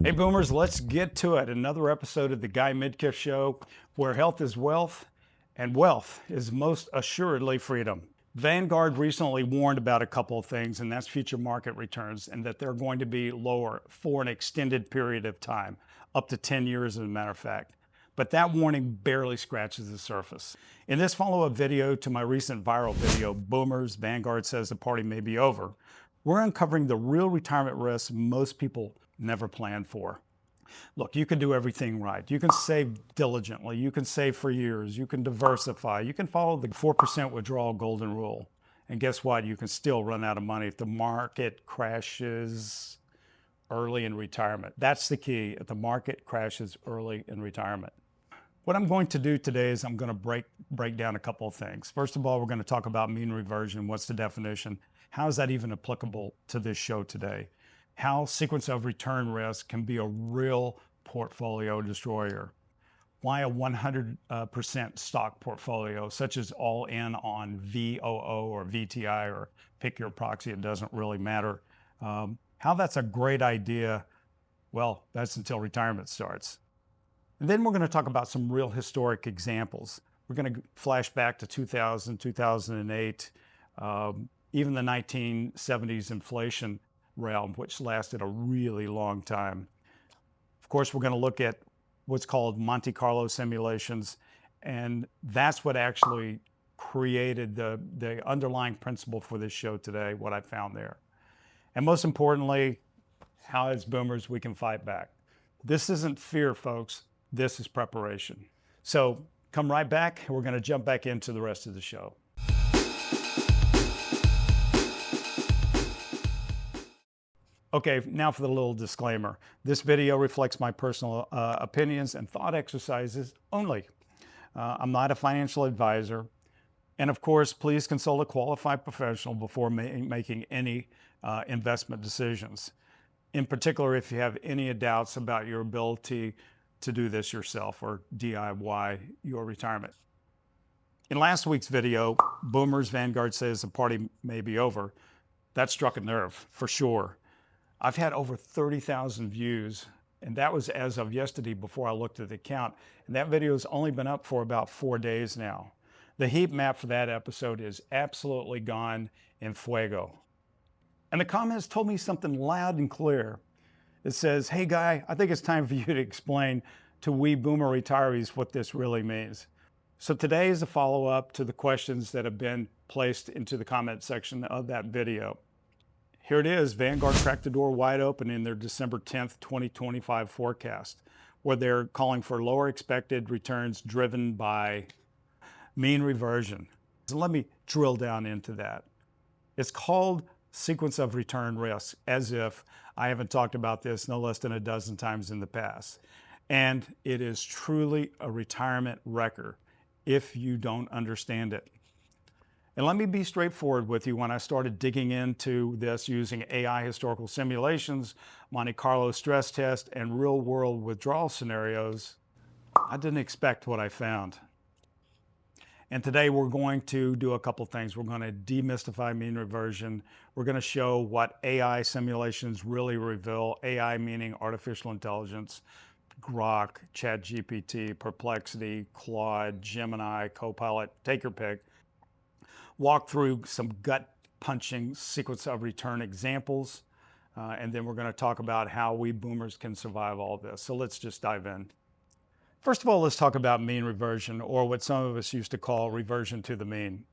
Hey boomers, let's get to it. Another episode of the Guy Midkiff Show, where health is wealth and wealth is most assuredly freedom. Vanguard recently warned about a couple of things, and that's future market returns, and that they're going to be lower for an extended period of time, up to 10 years as a matter of fact. But that warning barely scratches the surface. In this follow-up video to my recent viral video, Boomers, Vanguard says the party may be over, we're uncovering the real retirement risks most people never planned for. Look, you can do everything right. You can save diligently. You can save for years. You can diversify. You can follow the 4% withdrawal golden rule. And guess what? You can still run out of money if the market crashes early in retirement. That's the key, if the market crashes early in retirement. What I'm going to do today is I'm going to break down a couple of things. First of all, we're going to talk about mean reversion. What's the definition? How is that even applicable to this show today? How sequence of return risk can be a real portfolio destroyer. Why a 100% stock portfolio, such as all in on VOO or VTI, or pick your proxy, it doesn't really matter. How that's a great idea, well, that's until retirement starts. And then we're going to talk about some real historic examples. We're going to flash back to 2000, 2008, even the 1970s inflation realm, which lasted a really long time. Of course, we're going to look at what's called Monte Carlo simulations, and that's what actually created the underlying principle for this show today, what I found there. And most importantly, how as boomers we can fight back. This isn't fear, folks. This is preparation. So come right back. We're going to jump back into the rest of the show. Okay, now for the little disclaimer. This video reflects my personal opinions and thought exercises only. I'm not a financial advisor. And of course, please consult a qualified professional before making any investment decisions. In particular, if you have any doubts about your ability to do this yourself or DIY your retirement. In last week's video, Boomers, Vanguard says the party may be over. That struck a nerve, for sure. I've had over 30,000 views, and that was as of yesterday before I looked at the count. And that video has only been up for about 4 days now. The heat map for that episode is absolutely gone in fuego. And the comments told me something loud and clear. It says, hey Guy, I think it's time for you to explain to we boomer retirees what this really means. So today is a follow-up to the questions that have been placed into the comment section of that video. Here it is. Vanguard cracked the door wide open in their December 10th, 2025 forecast, where they're calling for lower expected returns driven by mean reversion. So let me drill down into that. It's called sequence of return risk, as if I haven't talked about this no less than a dozen times in the past. And it is truly a retirement wrecker if you don't understand it. And let me be straightforward with you. When I started digging into this using AI historical simulations, Monte Carlo stress test, and real world withdrawal scenarios, I didn't expect what I found. And today we're going to do a couple things. We're going to demystify mean reversion. We're going to show what AI simulations really reveal. AI meaning artificial intelligence, Grok, ChatGPT, Perplexity, Claude, Gemini, Copilot, take your pick. Walk through some gut-punching sequence of return examples, and then we're going to talk about how we boomers can survive all this. So let's just dive in. First of all, let's talk about mean reversion, or what some of us used to call reversion to the mean.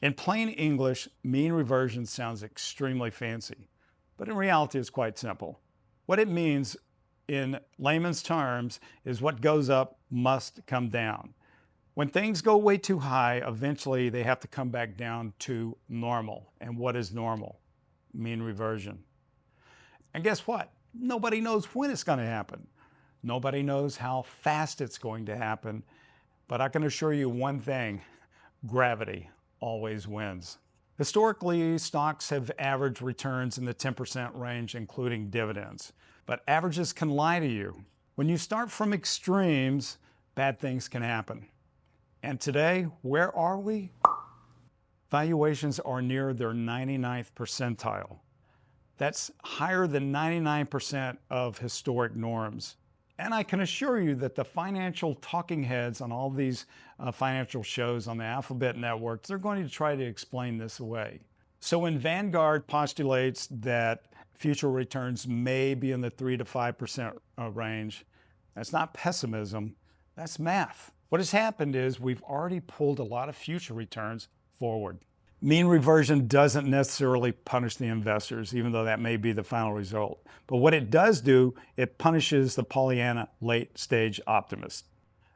In plain English, mean reversion sounds extremely fancy, but in reality it's quite simple. What it means in layman's terms is what goes up must come down. When things go way too high, eventually they have to come back down to normal. And what is normal? Mean reversion. And guess what? Nobody knows when it's going to happen. Nobody knows how fast it's going to happen. But I can assure you one thing, gravity always wins. Historically, stocks have averaged returns in the 10% range, including dividends. But averages can lie to you. When you start from extremes, bad things can happen. And today, where are we? Valuations are near their 99th percentile. That's higher than 99% of historic norms. And I can assure you that the financial talking heads on all these financial shows on the alphabet networks, they're going to try to explain this away. So when Vanguard postulates that future returns may be in the 3 to 5% range, that's not pessimism, that's math. What has happened is we've already pulled a lot of future returns forward. Mean reversion doesn't necessarily punish the investors, even though that may be the final result. But what it does do, it punishes the Pollyanna late-stage optimist.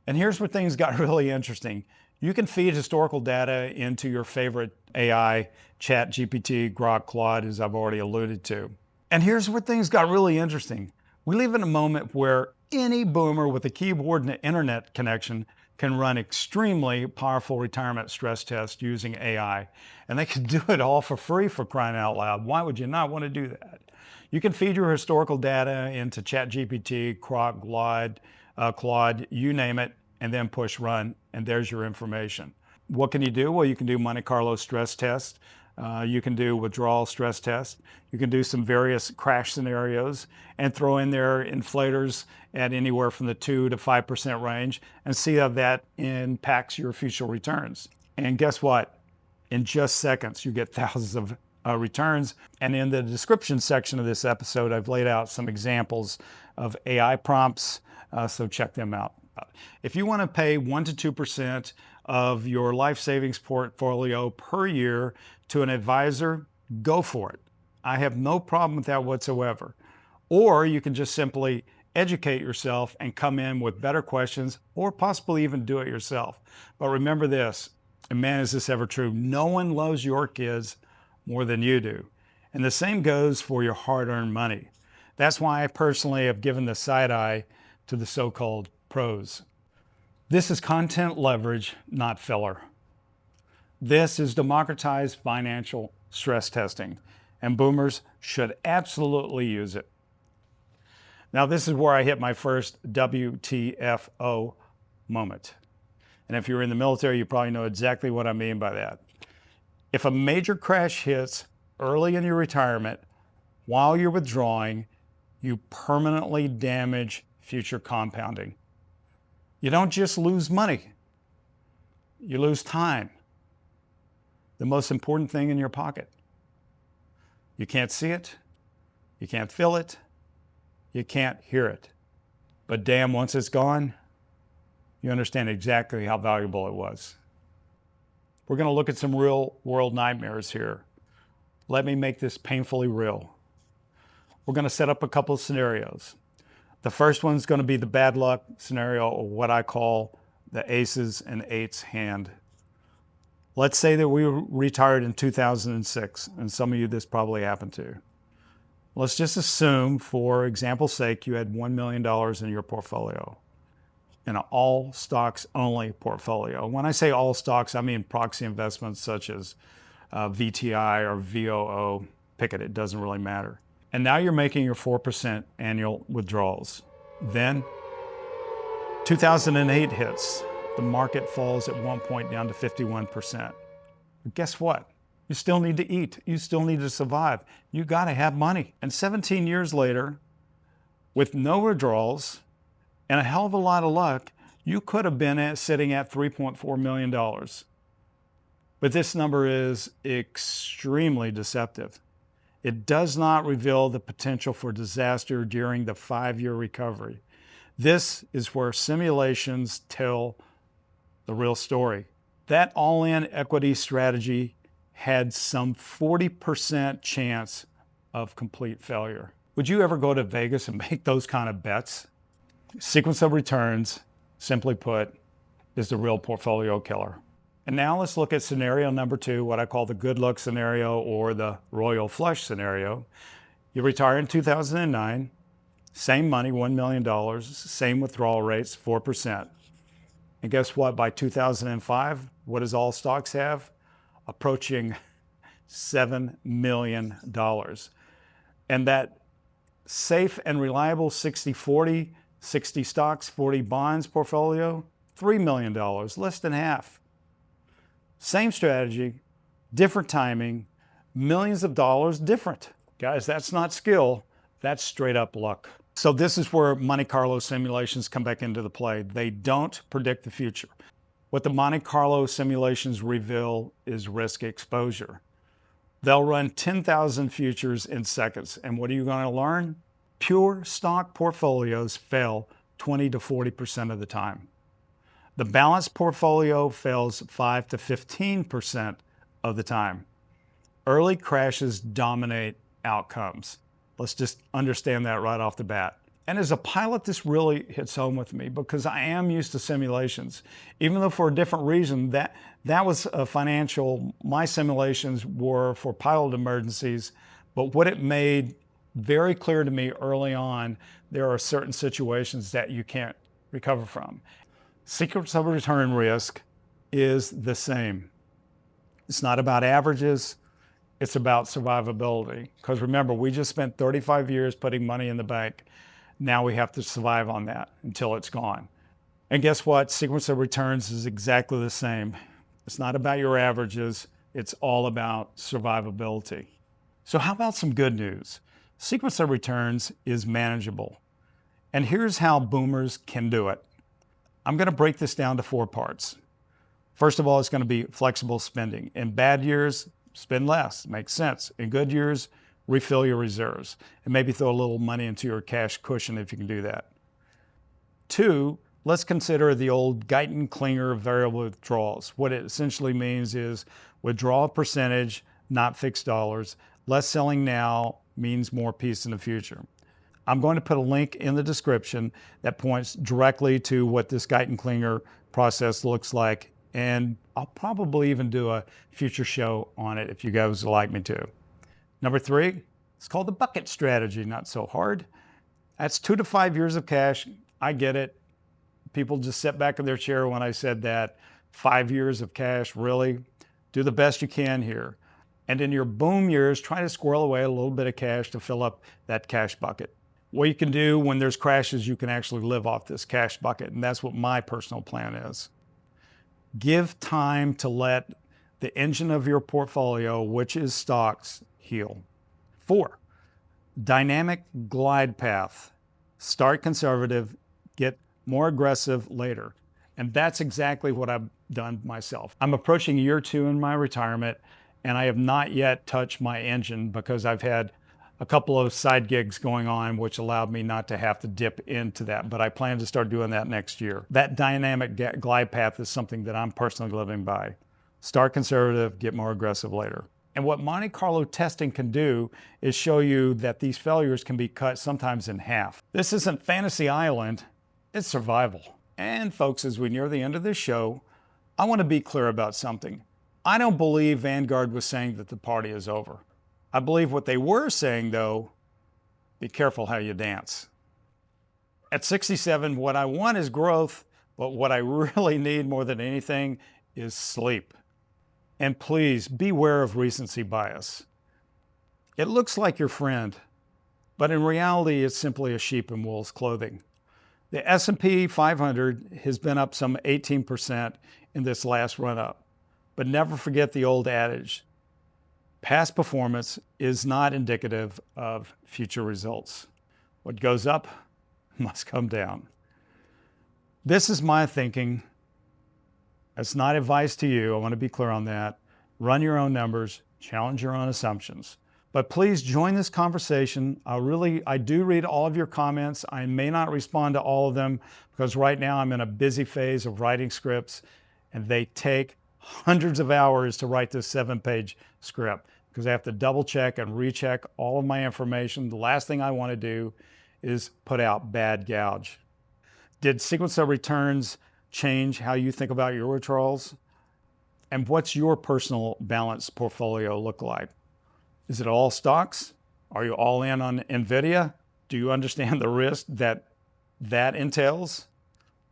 And here's where things got really interesting. You can feed historical data into your favorite AI, ChatGPT, Grok, Claude, as I've already alluded to. And here's where things got really interesting. We live in a moment where any boomer with a keyboard and an internet connection can run extremely powerful retirement stress tests using AI. And they can do it all for free, for crying out loud. Why would you not want to do that? You can feed your historical data into ChatGPT, Grok, Claude, you name it, and then push run, and there's your information. What can you do? Well, you can do Monte Carlo stress tests. You can do withdrawal stress tests. You can do some various crash scenarios and throw in there inflators at anywhere from the 2 to 5% range and see how that impacts your future returns. And guess what? In just seconds, you get thousands of returns. And in the description section of this episode, I've laid out some examples of AI prompts, so check them out. If you want to pay 1 to 2% of your life savings portfolio per year to an advisor, go for it. I have no problem with that whatsoever. Or you can just simply educate yourself and come in with better questions, or possibly even do it yourself. But remember this, and man, is this ever true, no one loves your kids more than you do. And the same goes for your hard-earned money. That's why I personally have given the side eye to the so-called pros. This is content leverage, not filler. This is democratized financial stress testing, and boomers should absolutely use it. Now, this is where I hit my first WTFO moment. And if you're in the military, you probably know exactly what I mean by that. If a major crash hits early in your retirement while you're withdrawing, you permanently damage future compounding. You don't just lose money, you lose time. The most important thing in your pocket. You can't see it, you can't feel it, you can't hear it. But damn, once it's gone, you understand exactly how valuable it was. We're going to look at some real world nightmares here. Let me make this painfully real. We're going to set up a couple of scenarios. The first one's going to be the bad luck scenario, or what I call the aces and eights hand. Let's say that we retired in 2006, and some of you this probably happened to. Let's just assume, for example's sake, you had $1 million in your portfolio, in an all stocks only portfolio. When I say all stocks, I mean proxy investments such as VTI or VOO, pick it, it doesn't really matter. And now you're making your 4% annual withdrawals. Then 2008 hits. The market falls at one point down to 51%. But guess what? You still need to eat. You still need to survive. You got to have money. And 17 years later, with no withdrawals and a hell of a lot of luck, you could have been sitting at $3.4 million. But this number is extremely deceptive. It does not reveal the potential for disaster during the 5-year recovery. This is where simulations tell the real story. That all-in equity strategy had some 40% chance of complete failure. Would you ever go to Vegas and make those kind of bets? Sequence of returns, simply put, is the real portfolio killer. And now let's look at scenario number 2, what I call the good luck scenario or the royal flush scenario. You retire in 2009, same money, $1 million, same withdrawal rates, 4%. And guess what? By 2005, what does all stocks have? Approaching $7 million. And that safe and reliable 60-40, 60 stocks, 40 bonds portfolio, $3 million, less than half. Same strategy, different timing, millions of dollars different. Guys, that's not skill, that's straight up luck. So this is where Monte Carlo simulations come back into the play. They don't predict the future. What the Monte Carlo simulations reveal is risk exposure. They'll run 10,000 futures in seconds. And what are you going to learn? Pure stock portfolios fail 20 to 40% of the time. The balanced portfolio fails 5 to 15% of the time. Early crashes dominate outcomes. Let's just understand that right off the bat. And as a pilot, this really hits home with me because I am used to simulations. Even though for a different reason, that was a financial, my simulations were for pilot emergencies, but what it made very clear to me early on, there are certain situations that you can't recover from. Secrets of return risk is the same. It's not about averages, it's about survivability. Because remember, we just spent 35 years putting money in the bank. Now we have to survive on that until it's gone. And guess what? Sequence of returns is exactly the same. It's not about your averages, it's all about survivability. So how about some good news? Sequence of returns is manageable. And here's how boomers can do it. I'm going to break this down to 4 parts. First of all, it's going to be flexible spending. In bad years, spend less. Makes sense. In good years, refill your reserves and maybe throw a little money into your cash cushion if you can do that. 2, let's consider the old Guyton-Klinger variable withdrawals. What it essentially means is withdrawal percentage, not fixed dollars. Less selling now means more peace in the future. I'm going to put a link in the description that points directly to what this Guyton-Klinger process looks like, and I'll probably even do a future show on it if you guys would like me to. Number 3, it's called the bucket strategy, not so hard. That's 2 to 5 years of cash. I get it. People just sit back in their chair when I said that. 5 years of cash, really? Do the best you can here. And in your boom years, try to squirrel away a little bit of cash to fill up that cash bucket. What you can do when there's crashes, you can actually live off this cash bucket, and that's what my personal plan is. Give time to let the engine of your portfolio, which is stocks, heal. 4, dynamic glide path. Start conservative, get more aggressive later. And that's exactly what I've done myself. I'm approaching year 2 in my retirement, and I have not yet touched my engine because I've had a couple of side gigs going on, which allowed me not to have to dip into that. But I plan to start doing that next year. That dynamic glide path is something that I'm personally living by. Start conservative, get more aggressive later. And what Monte Carlo testing can do is show you that these failures can be cut sometimes in half. This isn't Fantasy Island, it's survival. And folks, as we near the end of this show, I want to be clear about something. I don't believe Vanguard was saying that the party is over. I believe what they were saying, though, be careful how you dance. At 67, what I want is growth, but what I really need more than anything is sleep. And please beware of recency bias. It looks like your friend, but in reality, it's simply a sheep in wolf's clothing. The S&P 500 has been up some 18% in this last run-up, but never forget the old adage. Past performance is not indicative of future results. What goes up must come down. This is my thinking. It's not advice to you. I want to be clear on that. Run your own numbers, challenge your own assumptions. But please join this conversation. I do read all of your comments. I may not respond to all of them because right now I'm in a busy phase of writing scripts, and they take hundreds of hours to write this 7-page script because I have to double check and recheck all of my information. The last thing I want to do is put out bad gouge. Did sequence of returns change how you think about your withdrawals? And what's your personal balanced portfolio look like? Is it all stocks? Are you all in on NVIDIA? Do you understand the risk that entails?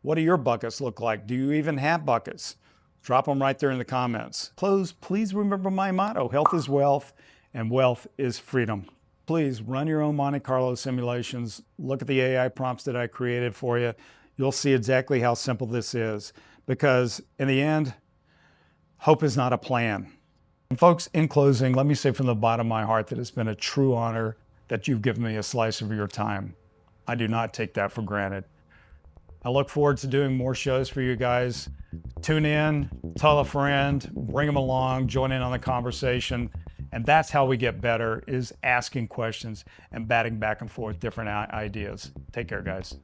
What do your buckets look like? Do you even have buckets? Drop them right there in the comments. Close, please remember my motto, health is wealth and wealth is freedom. Please run your own Monte Carlo simulations. Look at the AI prompts that I created for you. You'll see exactly how simple this is because in the end, hope is not a plan. And folks, in closing, let me say from the bottom of my heart that it's been a true honor that you've given me a slice of your time. I do not take that for granted. I look forward to doing more shows for you guys. Tune in, tell a friend, bring them along, join in on the conversation. And that's how we get better, is asking questions and batting back and forth different ideas. Take care, guys.